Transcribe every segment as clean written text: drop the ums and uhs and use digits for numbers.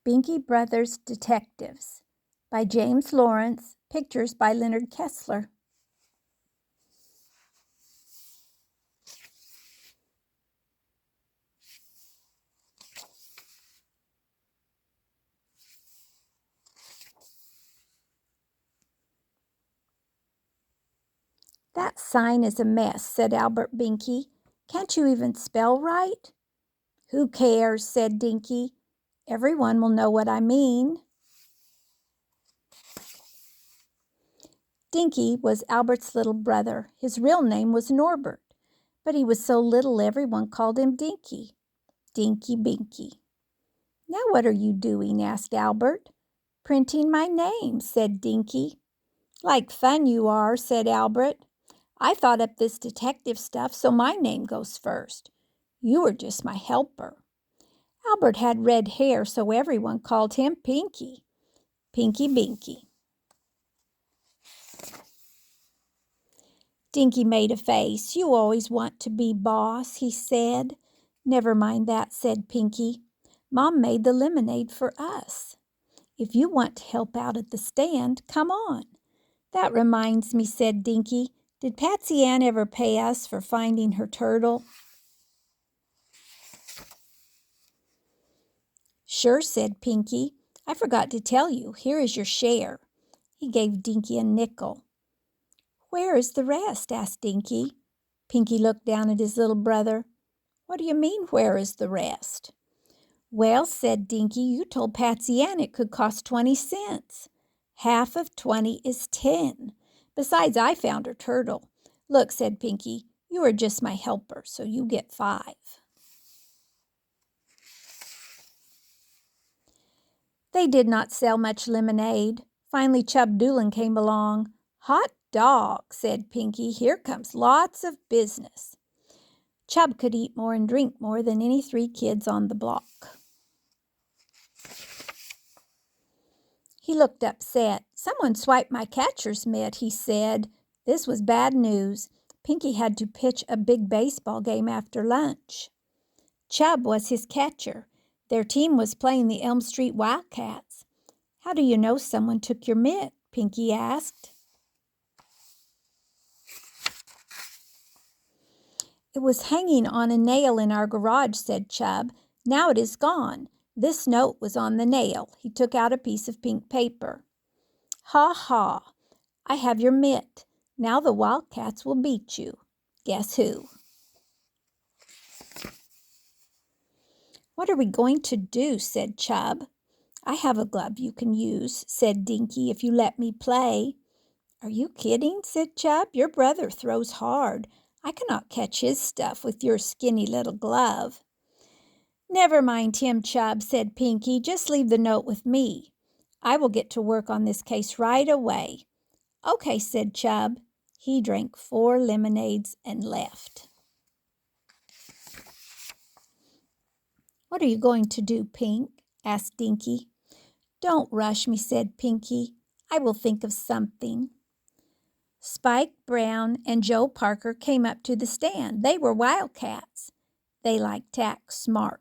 Binky Brothers Detectives by James Lawrence, pictures by Leonard Kessler. That sign is a mess, said Albert Binky. Can't you even spell right? Who cares, said Dinky. Everyone will know what I mean. Dinky was Albert's little brother. His real name was Norbert, but he was so little everyone called him Dinky. Dinky Binky. Now what are you doing? Asked Albert. Printing my name, said Dinky. Like fun you are, said Albert. I thought up this detective stuff, so my name goes first. You were just my helper. Albert had red hair, so everyone called him Pinky. Pinky Binky. Dinky made a face. You always want to be boss, he said. Never mind that, said Pinky. Mom made the lemonade for us. If you want to help out at the stand, come on. That reminds me, said Dinky. Did Patsy Ann ever pay us for finding her turtle? Sure, said Pinky. I forgot to tell you. Here is your share. He gave Dinky a nickel. Where is the rest? Asked Dinky. Pinky looked down at his little brother. What do you mean, where is the rest? Well, said Dinky, you told Patsy Ann it could cost 20 cents. Half of 20 is 10. Besides, I found her turtle. Look, said Pinky, you are just my helper, so you get 5. They did not sell much lemonade. Finally, Chub Doolin came along. Hot dog, said Pinky. Here comes lots of business. Chub could eat more and drink more than any 3 kids on the block. He looked upset. Someone swiped my catcher's mitt, he said. This was bad news. Pinky had to pitch a big baseball game after lunch. Chub was his catcher. Their team was playing the Elm Street Wildcats. How do you know someone took your mitt? Pinky asked. It was hanging on a nail in our garage, said Chub. Now it is gone. This note was on the nail. He took out a piece of pink paper. Ha ha, I have your mitt. Now the Wildcats will beat you. Guess who? What are we going to do? Said Chub. I have a glove you can use, said Dinky, if you let me play. Are you kidding? Said Chub. Your brother throws hard. I cannot catch his stuff with your skinny little glove. Never mind him, Chub, said Pinky. Just leave the note with me. I will get to work on this case right away. Okay, said Chub. He drank 4 lemonades and left. What are you going to do, Pink? Asked Dinky. Don't rush me, said Pinky. I will think of something. Spike Brown and Joe Parker came up to the stand. They were Wildcats. They liked to act smart.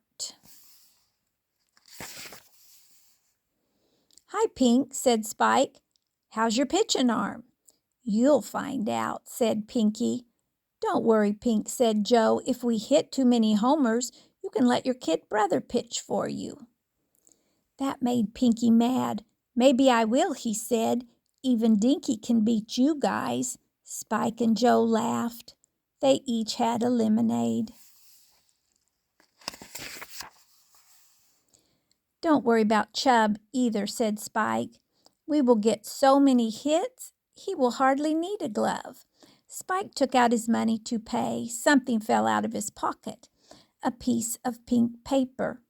Hi, Pink, said Spike. How's your pitching arm? You'll find out, said Pinky. Don't worry, Pink, said Joe. If we hit too many homers, you can let your kid brother pitch for you. That made Pinky mad. Maybe I will, he said. Even Dinky can beat you guys. Spike and Joe laughed. They each had a lemonade. Don't worry about Chub either, said Spike. We will get so many hits, he will hardly need a glove. Spike took out his money to pay. Something fell out of his pocket, a piece of pink paper.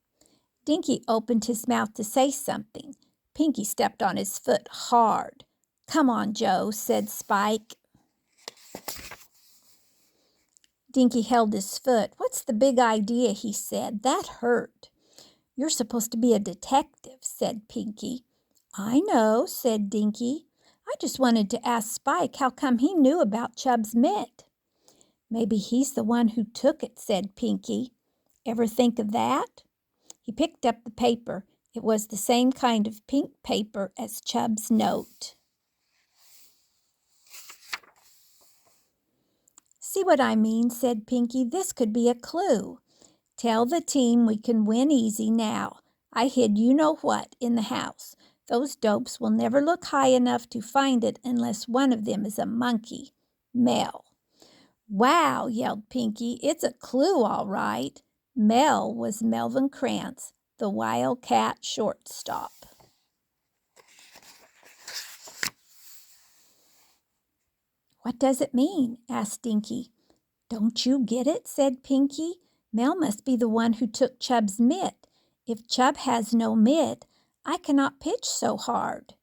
Dinky opened his mouth to say something. Pinky stepped on his foot hard. Come on, Joe, said Spike. Dinky held his foot. What's the big idea, he said. That hurt. You're supposed to be a detective, said Pinky. I know, said Dinky. I just wanted to ask Spike how come he knew about Chub's mitt. Maybe he's the one who took it, said Pinky. Ever think of that? He picked up the paper. It was the same kind of pink paper as Chub's note. "See what I mean?" said Pinky. "This could be a clue. Tell the team we can win easy now. I hid you-know-what in the house. Those dopes will never look high enough to find it unless one of them is a monkey. Mel." "Wow," yelled Pinky. "It's a clue, all right." Mel was Melvin Krantz, the Wildcat shortstop. "What does it mean?" asked Dinky. "Don't you get it?" said Pinky. "Mel must be the one who took Chub's mitt. If Chub has no mitt, I cannot pitch so hard.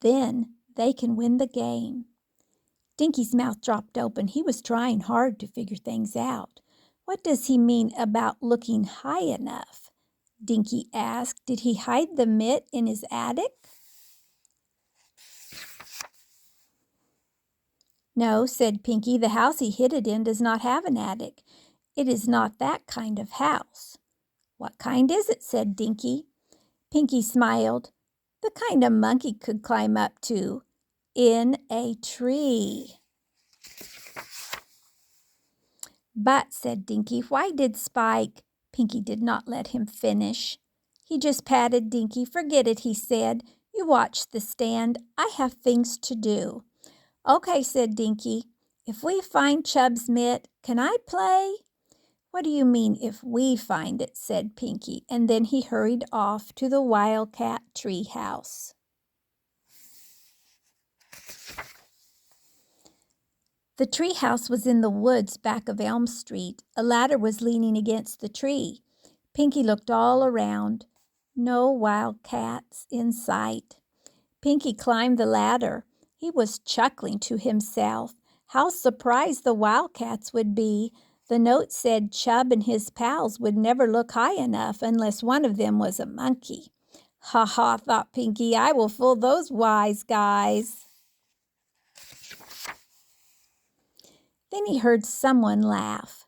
Then they can win the game." Dinky's mouth dropped open. He was trying hard to figure things out. "What does he mean about looking high enough?" Dinky asked. "Did he hide the mitt in his attic?" "No," said Pinky. "The house he hid it in does not have an attic. It is not that kind of house." "What kind is it?" said Dinky. Pinky smiled. "The kind a monkey could climb up to. In a tree." "But," said Dinky, "why did Spike—" Pinky did not let him finish. He just patted Dinky. "Forget it," he said. "You watch the stand. I have things to do." "Okay," said Dinky. "If we find Chub's mitt, can I play?" "What do you mean, if we find it?" said Pinky, and then he hurried off to the Wildcat tree house. The tree house was in the woods back of Elm Street. A ladder was leaning against the tree. Pinky looked all around. No wildcats in sight. Pinky climbed the ladder. He was chuckling to himself. How surprised the wildcats would be. The note said Chub and his pals would never look high enough unless one of them was a monkey. "Ha ha," thought Pinky, "I will fool those wise guys." Then he heard someone laugh.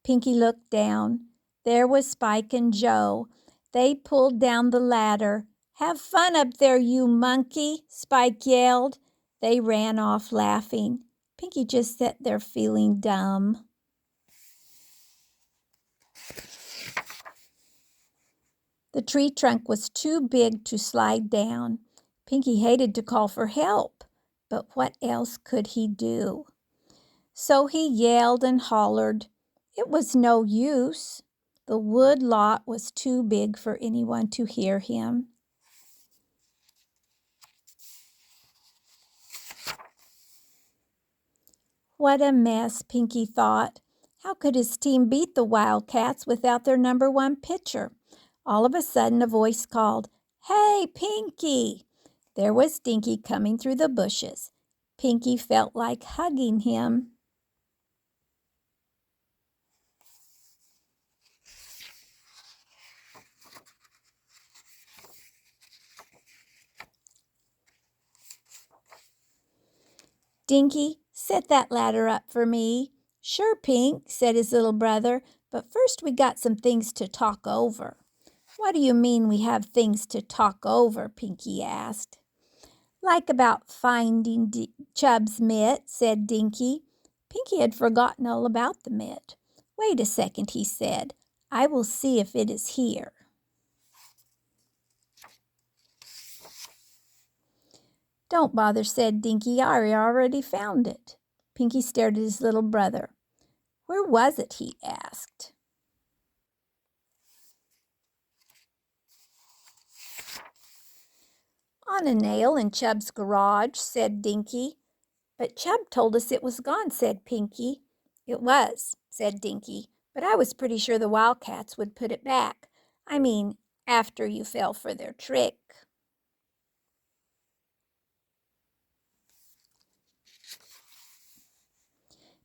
Pinky looked down. There was Spike and Joe. They pulled down the ladder. "Have fun up there, you monkey," Spike yelled. They ran off laughing. Pinky just sat there feeling dumb. The tree trunk was too big to slide down. Pinky hated to call for help, but what else could he do? So he yelled and hollered. It was no use. The wood lot was too big for anyone to hear him. What a mess, Pinky thought. How could his team beat the Wildcats without their #1 pitcher? All of a sudden, a voice called, "Hey, Pinky!" There was Dinky coming through the bushes. Pinky felt like hugging him. "Dinky, set that ladder up for me." "Sure, Pink," said his little brother, "but first we got some things to talk over." "What do you mean we have things to talk over?" Pinky asked. "Like about finding Chub's mitt," said Dinky. Pinky had forgotten all about the mitt. "Wait a second," he said. "I will see if it is here." "Don't bother," said Dinky. "I already found it." Pinky stared at his little brother. "Where was it?" he asked. "On a nail in Chub's garage," said Dinky. "But Chub told us it was gone," said Pinky. "It was," said Dinky, "but I was pretty sure the Wildcats would put it back. I mean, after you fell for their trick."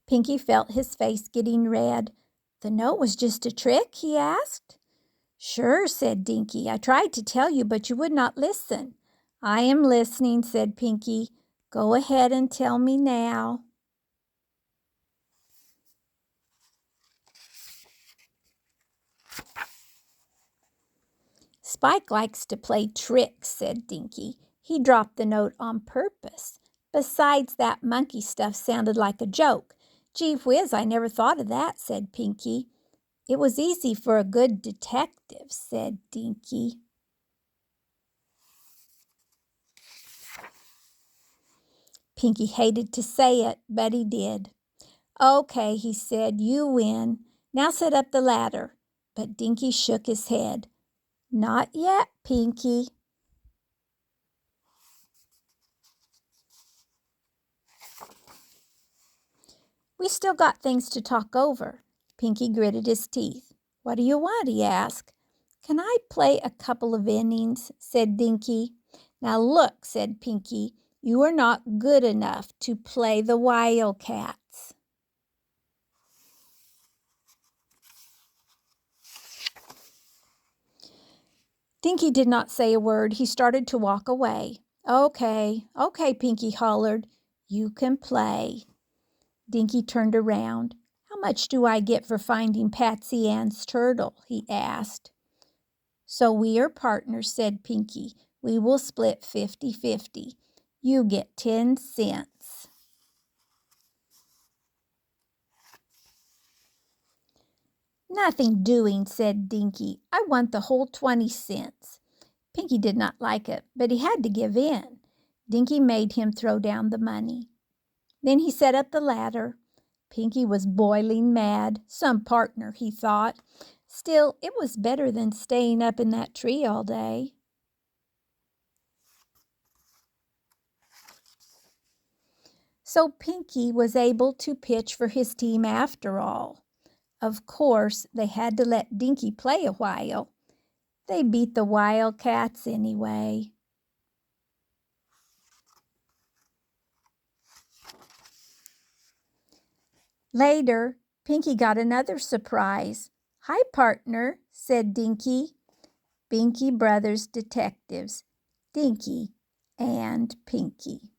Pinky felt his face getting red. "The note was just a trick?" he asked. "Sure," said Dinky. "I tried to tell you, but you would not listen." "I am listening," said Pinky. "Go ahead and tell me now." Spike likes to play tricks, said Dinky. He dropped the note on purpose. Besides, that monkey stuff sounded like a joke. Gee whiz, I never thought of that, said Pinky. It was easy for a good detective, said Dinky. Pinky hated to say it, but he did. Okay, he said, you win. Now set up the ladder. But Dinky shook his head. Not yet, Pinky. We still got things to talk over. Pinky gritted his teeth. What do you want? He asked. Can I play a couple of innings? Said Dinky. Now look, said Pinky, you are not good enough to play the Wildcats. Dinky did not say a word. He started to walk away. Okay, Pinky hollered. You can play. Dinky turned around. How much do I get for finding Patsy Ann's turtle? He asked. So we are partners, said Pinky. We will split 50-50. You get 10 cents. Nothing doing, said Dinky. I want the whole 20 cents. Pinky did not like it, but he had to give in. Dinky made him throw down the money. Then he set up the ladder. Pinky was boiling mad. Some partner, he thought. Still, it was better than staying up in that tree all day. So Pinky was able to pitch for his team after all. Of course, they had to let Dinky play a while. They beat the Wildcats anyway. Later, Pinky got another surprise. Hi, partner, said Dinky. Binky Brothers Detectives, Dinky and Pinky.